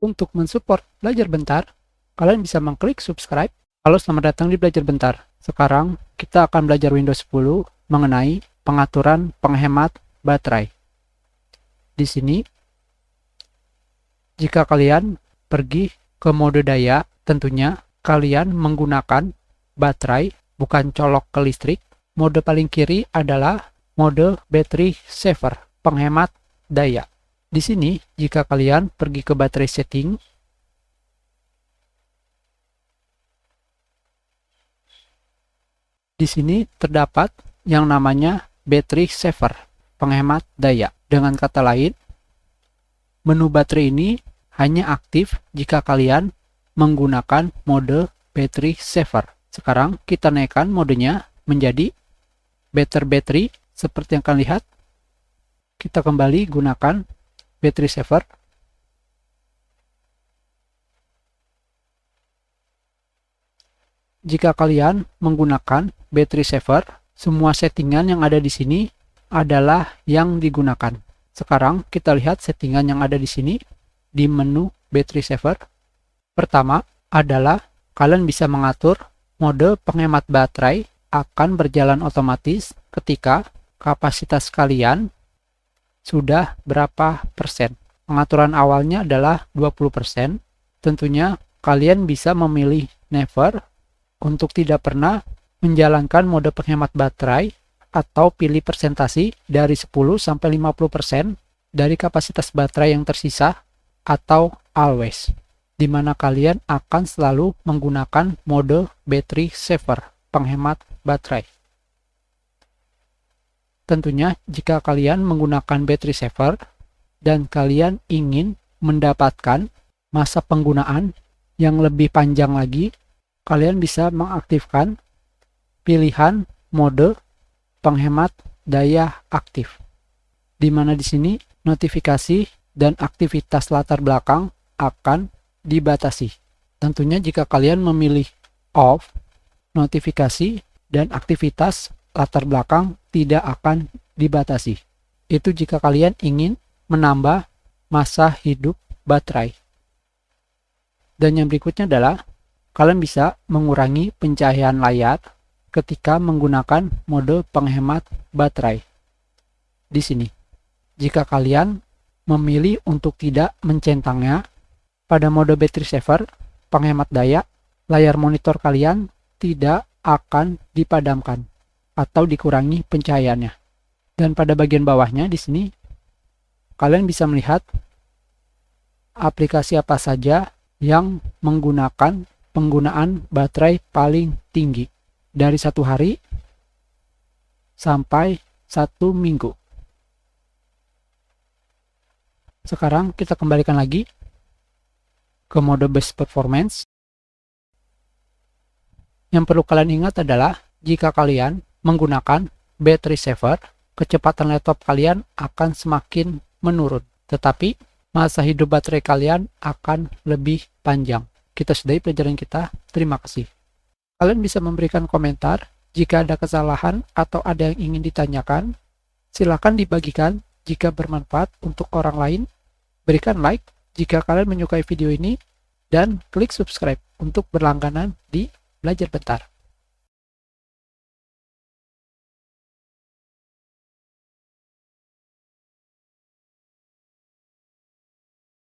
Untuk mensupport Belajar Bentar, kalian bisa mengklik subscribe. Halo, selamat datang di Belajar Bentar. Sekarang kita akan belajar Windows 10 mengenai pengaturan penghemat baterai. Di sini, jika kalian pergi ke mode daya, tentunya kalian menggunakan baterai, bukan colok ke listrik. Mode paling kiri adalah mode battery saver, penghemat daya. Di sini, jika kalian pergi ke baterai setting, di sini terdapat yang namanya battery saver, penghemat daya. Dengan kata lain, menu baterai ini hanya aktif jika kalian menggunakan mode battery saver. Sekarang kita naikkan modenya menjadi better battery. Seperti yang kalian lihat, kita kembali gunakan battery saver. Jika kalian menggunakan battery saver, semua settingan yang ada di sini adalah yang digunakan. Sekarang kita lihat settingan yang ada di sini di menu battery saver. Pertama adalah kalian bisa mengatur mode penghemat baterai akan berjalan otomatis ketika kapasitas kalian sudah berapa persen. Pengaturan awalnya adalah 20%. Tentunya kalian bisa memilih never untuk tidak pernah menjalankan mode penghemat baterai, atau pilih persentasi dari 10 sampai 50% dari kapasitas baterai yang tersisa, atau always, di mana kalian akan selalu menggunakan mode battery saver, penghemat baterai. Tentunya jika kalian menggunakan battery saver dan kalian ingin mendapatkan masa penggunaan yang lebih panjang lagi, kalian bisa mengaktifkan pilihan mode penghemat daya aktif, di mana di sini notifikasi dan aktivitas latar belakang akan dibatasi. Tentunya jika kalian memilih off, notifikasi dan aktivitas latar belakang tidak akan dibatasi. Itu jika kalian ingin menambah masa hidup baterai. Dan yang berikutnya adalah kalian bisa mengurangi pencahayaan layar ketika menggunakan mode penghemat baterai. Di sini, jika kalian memilih untuk tidak mencentangnya pada mode battery saver, penghemat daya, layar monitor kalian tidak akan dipadamkan atau dikurangi pencahayaannya. Dan pada bagian bawahnya di sini kalian bisa melihat aplikasi apa saja yang menggunakan penggunaan baterai paling tinggi dari 1 hari sampai 1 minggu. Sekarang kita kembalikan lagi ke mode best performance. Yang perlu kalian ingat adalah jika kalian menggunakan battery saver, kecepatan laptop kalian akan semakin menurun, tetapi masa hidup baterai kalian akan lebih panjang. Kita sudahi pelajaran kita. Terima kasih. Kalian bisa memberikan komentar jika ada kesalahan atau ada yang ingin ditanyakan. Silakan dibagikan jika bermanfaat untuk orang lain. Berikan like jika kalian menyukai video ini, dan klik subscribe untuk berlangganan di Belajar Bentar.